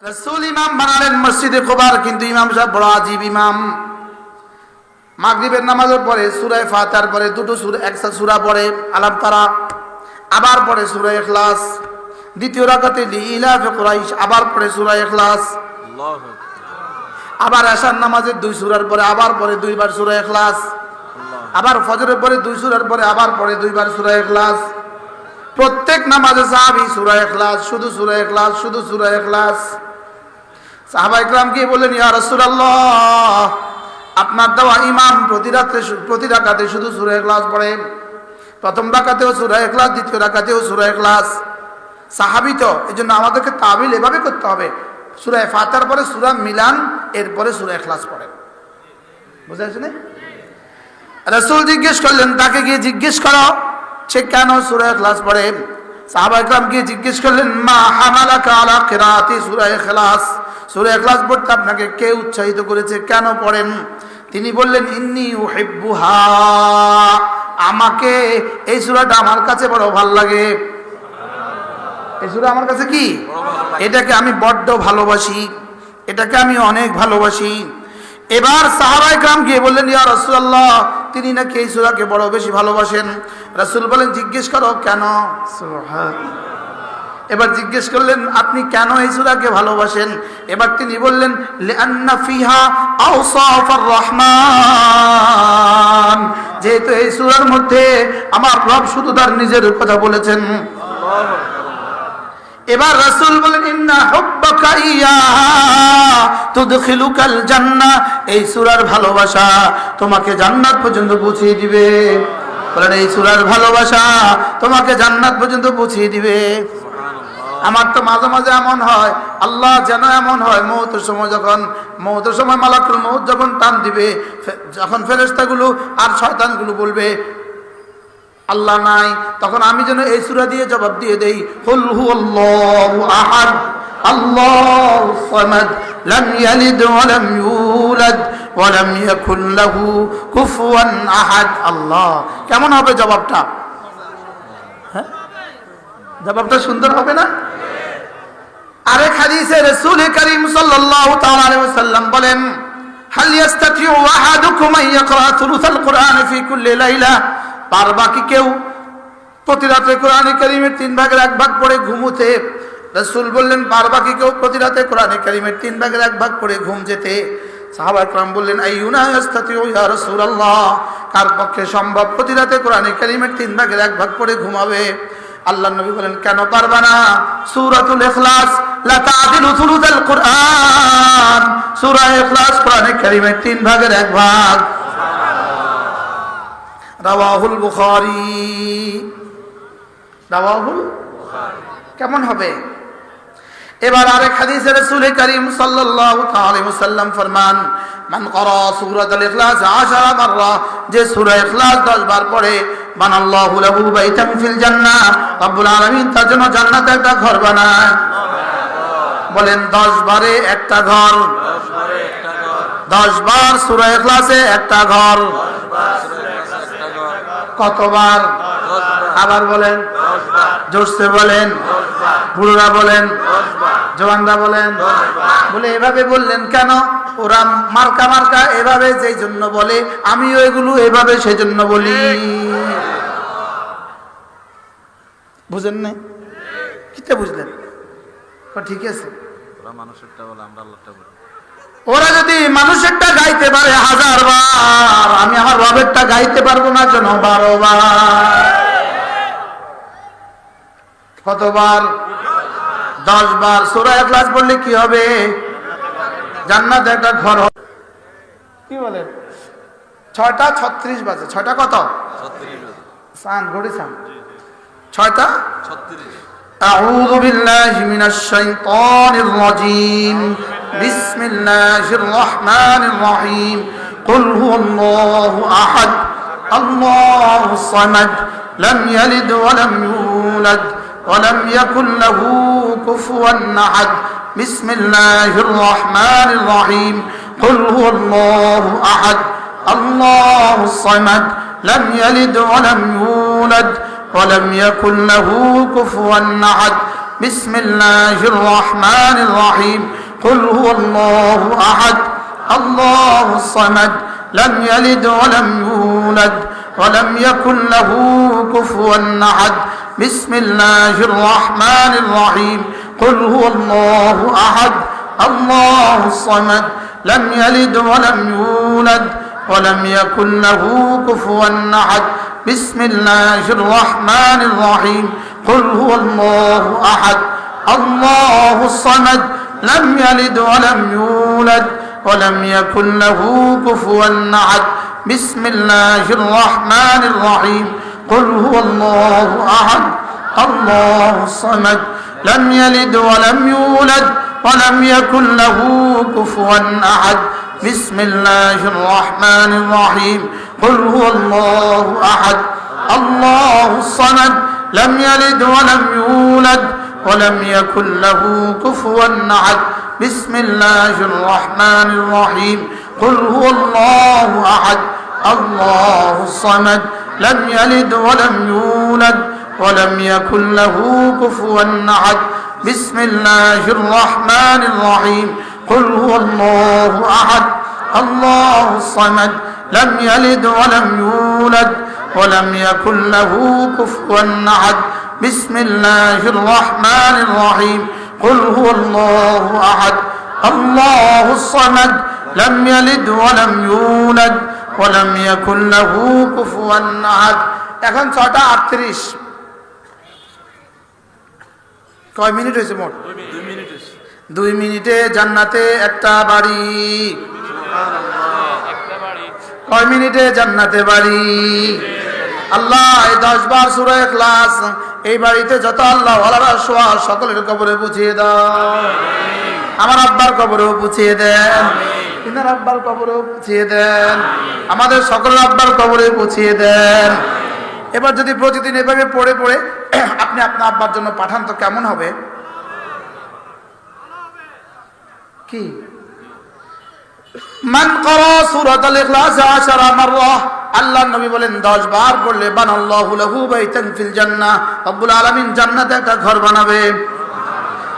রাসূল ইমাম বানালেন মসজিদে কুবার, কিন্তু ইমাম সাহেব বড় আজীব ইমাম। মাগরিবের নামাজের পরে সূরা ফাতিহার পরে দুটো সূরা, একটা সূরা পড়ে আলাম তারা, আবার পড়ে সূরা ইখলাস। দ্বিতীয় রাকাতে লিইলাফি কুরাইশ, আবার পড়ে সূরা ইখলাস। আল্লাহু আকবার। আবার এশার নামাজের দুই সূরার পরে আবার পড়ে দুইবার সূরা ইখলাস। আবার ফজরের পরে দুই সূরার পরে আবার পড়ে দুইবার সূরা ইখলাস। প্রত্যেক নামাজে সাহাবী সূরা ইখলাস, শুধু সূরা ইখলাস, শুধু সূরা ইখলাস। সাহাবায়ে কেরাম কি বললেন, ইয়া রাসূলুল্লাহ, আপনার দেওয়া ইমাম প্রতি রাকাতে শুধু সূরা ইখলাস পড়ে। প্রথম রাকাতেও সূরা ইখলাস, দ্বিতীয় রাকাতেও সূরা ইখলাস। সাহাবী তো, এজন্য আমাদেরকে তাবিল এভাবে করতে হবে, সূরা ফাতিহার পরে সূরা মিলান, এরপরে সূরা ইখলাস পড়েন। বুঝা যাচ্ছে না? রাসূল জিজ্ঞেস করলেন, তাকে গিয়ে জিজ্ঞেস করো সে কেন সূরা ইখলাস পড়ে। সাহাবায়ে কেরাম গিয়ে জিজ্ঞেস করলেন, মা হামালাকা আলা কিরাআতি সূরা ইখলাস, সূরা ইখলাস পড়তে আপনাকে কে উৎসাহিত করেছে, কেন পড়েন? তিনি বললেন, ইন্নী উহিব্বুহা, আমাকে এই সূরাটা আমার কাছে বড় ভালো লাগে। এই সূরা আমার কাছে কি, এটাকে আমি বড্ড ভালোবাসি, এটাকে আমি অনেক ভালোবাসি। এবার সাহাবায়ে কেরাম গিয়ে বললেন, ইয়া রাসূলুল্লাহ, তিনি নাকি এই সূরাকে বড় বেশি ভালোবাসেন। রাসূল বলেন, জিজ্ঞেস করো কেন। সুবহানাল্লাহ। এবার জিজ্ঞেস করলেন, আপনি কেন এই সূরাকে ভালোবাসেন? এবার তিনি বললেন, লিআন্না ফিহা আওসাফুর রহমান, যেহেতু এই সূরার মধ্যে আমার রব শুধু তার নিজের কথা বলেছেন। এবার রাসূল বলেন, ইন্না হুব্বাকা ইয়্যাহা তুদখিলুকাল জান্নাহ, এই সূরার ভালোবাসা তোমাকে জান্নাত পর্যন্ত পৌঁছিয়ে দিবে। বলেন, এই সূরার ভালোবাসা তোমাকে জান্নাত পর্যন্ত পৌঁছিয়ে দিবে। আমার তো মাঝে মাঝে এমন হয়, আল্লাহ যেন এমন হয়, মওতের সময় মালাকুল মওত যখন টান দিবে, যখন ফেরেশতাগুলো আর শয়তানগুলো বলবে আল্লাহ নাই, তখন আমি যেন এই সূরা দিয়ে জবাব দিয়ে দেই, কুল হুয়াল্লাহু আহাদ আল্লাহুস সামাদ লাম ইয়ালিদ ওয়া লাম ইউলাদ ওয়া লাম ইয়াকুল লাহু কুফুয়ান আহাদ। আল্লাহ, কেমন হবে জবাবটা? হ্যাঁ, জবাবটা সুন্দর হবে না? আরেক হাদিসে রাসূল করিম সাল্লাল্লাহু তাআলা আলাইহি ওয়াসাল্লাম বলেন, হাল ইয়াস্তাতিউ আহাদুকুম আন ইয়াকরা থুলুসাল কুরআন ফি কুল্লি লাইলা, পারবা কি কেউ প্রতি রাতে কোরআনে কারীমের 3 ভাগের 1 ভাগ পড়ে ঘুমোতে? রাসূল বললেন, পারবা কি কেউ প্রতি রাতে কোরআনে কারীমের 3 ভাগের 1 ভাগ পড়ে ঘুম যেতে? সাহাবায়ে কেরাম বললেন, আইয়ুনা ইয়াস্তাতিউ ইয়া রাসূলুল্লাহ, কার পক্ষে সম্ভব প্রতি রাতে কোরআনে কারীমের 3 ভাগের 1 ভাগ পড়ে ঘুমাবে? আল্লাহর নবী বলেন, কেন পারবা না? সূরাতুল ইখলাস লা তা'দিলু থুলুসাল কুরআন, সূরা ইখলাস কোরআনে কারীমের 3 ভাগের 1 ভাগ। রাওয়াহুল বুখারী। কেমন হবে? এবার আরেক হাদিসে রাসূল করিম সাল্লাল্লাহু আলাইহি ওয়াসাল্লাম ফরমান, মান ক্বারা সূরাতুল ইখলাস 10 মাররা, যে সূরা ইখলাস 10 বার পড়ে, বানাল্লাহু লাহু বাইতান ফিল জান্নাহ, রব্বুল আলামিন তার জন্য জান্নাতে একটা ঘর বানায়। বলেন, 10 বারে একটা ঘর, 10 বার সূরা ইখলাসে একটা ঘর। কতবার? আবার বলেন, জোরসে বলেন, বুড়োরা বলেন, জওয়ানরা বলেন। বলে এভাবে বললেন কেন? ওরা মার্কা এভাবে যেই জন্য বলে, আমিও এগুলো এভাবে সেই জন্য বলি। বুঝেন না? কিটা বুঝলেন? ঠিক আছে, ওরা মানুষেরটা বলে, আমরা আল্লাহরটা বলি। ওরা যদি মানুষেরটা গাইতে পারে 1000 বার, আমি আমার রবেরটা গাইতে পারবো না কেন 12 বার? কতবার? 10 বার। সূরা ইখলাস পড়লে কি হবে? জান্নাতে একটা ঘর হবে। কি বলেন? 6টা 36 বাজে। 6টা কত? 36 বাজে। সান ঘড়ি সান 6টা 36। আউযু বিল্লাহি মিনাশ শাইতানির রাজীম। বিসমিল্লাহির রহমানির রহিম। কুল হুয়াল্লাহু আহাদ আল্লাহুস সামাদ লাম ইয়ালিদ ওয়া লাম ইউলাদ ওয়া লাম ইয়াকুল লাহু কুফুয়ান আহাদ। বিসমিল্লাহির রহমানির রহিম। কুল হুয়াল্লাহু আহাদ আল্লাহুস সামাদ লাম ইয়ালিদ ওয়া লাম ইউলাদ ওয়া লাম ইয়াকুল লাহু কুফুয়ান আহাদ। বিসমিল্লাহির রহমানির রহিম কুল হুয়াল্লাহু আহাদ আল্লাহুস সামাদ লাম ইয়ালিদ ওয়া লাম ইউলাদ ওয়া লাম ইয়াকুল লাহু কুফুয়ান আহাদ বিসমিল্লাহির রহমানির রহিম কুল হুয়াল্লাহু আহাদ আল্লাহুস সামাদ লাম ইয়ালিদ ওয়া লাম ইউলাদ ولم يكن له كفوا أحد بسم الله الرحمن الرحيم قل هو الله أحد الله الصمد لم يلد ولم يولد ولم يكن له كفوا أحد بسم الله الرحمن الرحيم قل هو الله أحد الله الصمد لم يلد ولم يولد ولم يكن له كفوا أحد بسم الله الرحمن الرحيم قل هو الله أحد الله الصمد لم يلد ولم يولد ولم يكن له كفوا أحد بسم الله الرحمن الرحيم قل هو الله أحد الله الصمد لم يلد ولم يولد ولم يكن له كفوا أحد بسم الله الرحمن الرحيم قل هو الله أحد الله الصمد لم يلد ولم يولد ولم يكن له كفوا أحد بسم الله الرحمن الرحيم قل هو الله أحد الله الصمد لم يلد ولم يولد ولم يكن له كفوا أحد এখন 6:38 কয় মিনিট হয়েছে মোট 2 মিনিট 2 মিনিটে জান্নাতে একটা বাড়ি কয় মিনিটে জান্নাতে বাড়ি আল্লাহ এই 10 বার সূরা ইখলাস এই বাড়িতে যত আল্লাহ ওয়ালারা শোয়া সকলের কবরে পুছিয়ে দাও আমার আব্বার কবরেও পুছিয়ে দেন ইনার আব্বার কবরেও পুছিয়ে দেন আমাদের সকলের আব্বার কবরে পুছিয়ে দেন এবার যদি প্রতিদিন এভাবে পড়ে পড়ে আপনি আপনার আব্বার জন্য পাঠান তো কেমন হবে কি মান ক্বারা সূরাতুল ইখলাস 10 মাররা আল্লাহর নবী বলেন 10 বার পড়লে বানাল্লাহু লাহু বাইতান ফিল জান্নাহ রব্বুল আলামিন জান্নাতে একটা ঘর বানাবে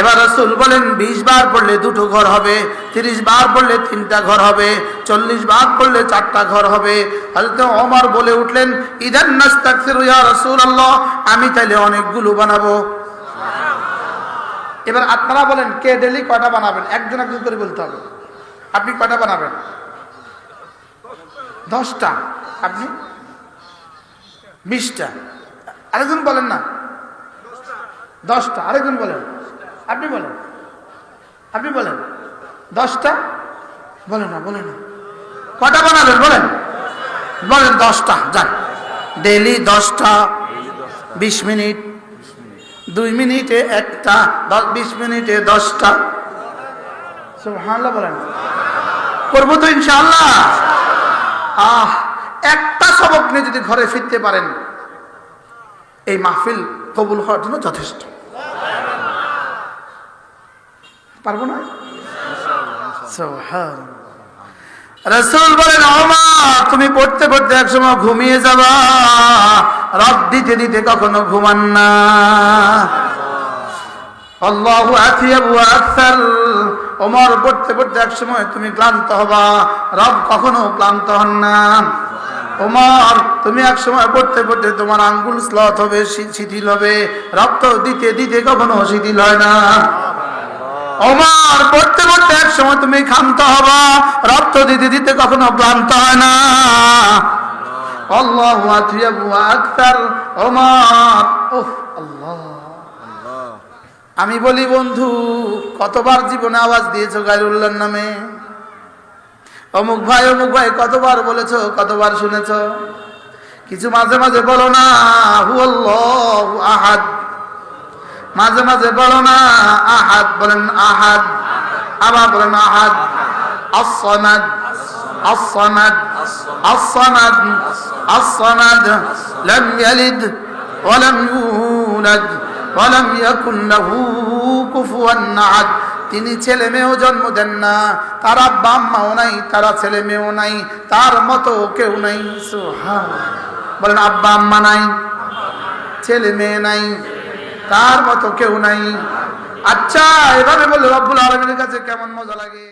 এবার রাসূল বলেন 20 বার পড়লে দুটো ঘর হবে 30 বার পড়লে তিনটা ঘর হবে 40 বার পড়লে চারটা ঘর হবে হযরত ওমর বলে উঠলেন ইদান নাস্তাগফিরু ইয়া রাসূলুল্লাহ আমি তাইলে অনেকগুলো বানাবো এবার আপনারা বলেন কে ডেইলি কয়টা বানাবেন একজন একজন করে বলতে হবে আপনি কয়টা বানাবেন 10টা আপনি 20টা আরেকজন বলেন না 10টা আরেকজন বলেন আপনি বলেন 10টা বলেন না কয়টা বানাবেন বলেন 10টা যান ডেইলি 10টা 20 মিনিট 2 মিনিটে একটা 20 মিনিটে 10টা সুবহানাল্লাহ বলেন করব তো ইনশাআল্লাহ একটা সবক নিয়ে যদি ঘরে ফিরতে পারেন এই মাহফিল কবুল হওয়ার জন্য যথেষ্ট পারবো না রাসূল বলেন ওমর তুমি পড়তে পড়তে একসময় ঘুমিয়ে যাবা রব দিতে দিতে কখনো ঘুমান না আল্লাহু আতিয়াবু আকসার ওমর পড়তে পড়তে একসময় তুমি ক্লান্ত হবা রব কখনো ক্লান্ত হন না ওমর তুমি একসময় পড়তে পড়তে তোমার আঙ্গুল স্লথ হবে শিথিল হবে রক্ত দিতে দিতে কখনো শিথিল হয় না ওমর পড়তে পড়তে একসময় তুমি ক্ষান্ত হবা রক্ত দিতে দিতে কখনো ক্লান্ত হয় না আল্লাহু আতিয়াবু আকসার ওমর আল্লাহ আমি বলি বন্ধু কতবার জীবনে আওয়াজ দিয়েছো গায়রুল্লাহর নামে অমুক ভাই কতবার বলেছো কতবার শুনেছো কিছু মাঝে মাঝে বলো না হুয়াল্লাহু আহাদ মাঝে মাঝে বলো না আহাদ বলেন আহাদ আবার বলেন আহাদ as-samad as-samad as-samad as-samad lam yalid wa lam yulad wa lam yakul lahu kufuwan ahad তিনি ছেলে মেয়েও জন্ম দেন না তার আব্বা আম্মাও নাই তারা ছেলে মেয়েও নাই তার মতো কেউ নাই সুবহানাল্লাহ বলেন আব্বা আম্মা নাই ছেলে মেয়ে নাই তার মতো কেউ নাই। আচ্ছা, এভাবে বলে রব্বুল আলামিনের কাছে কেমন মজা লাগে।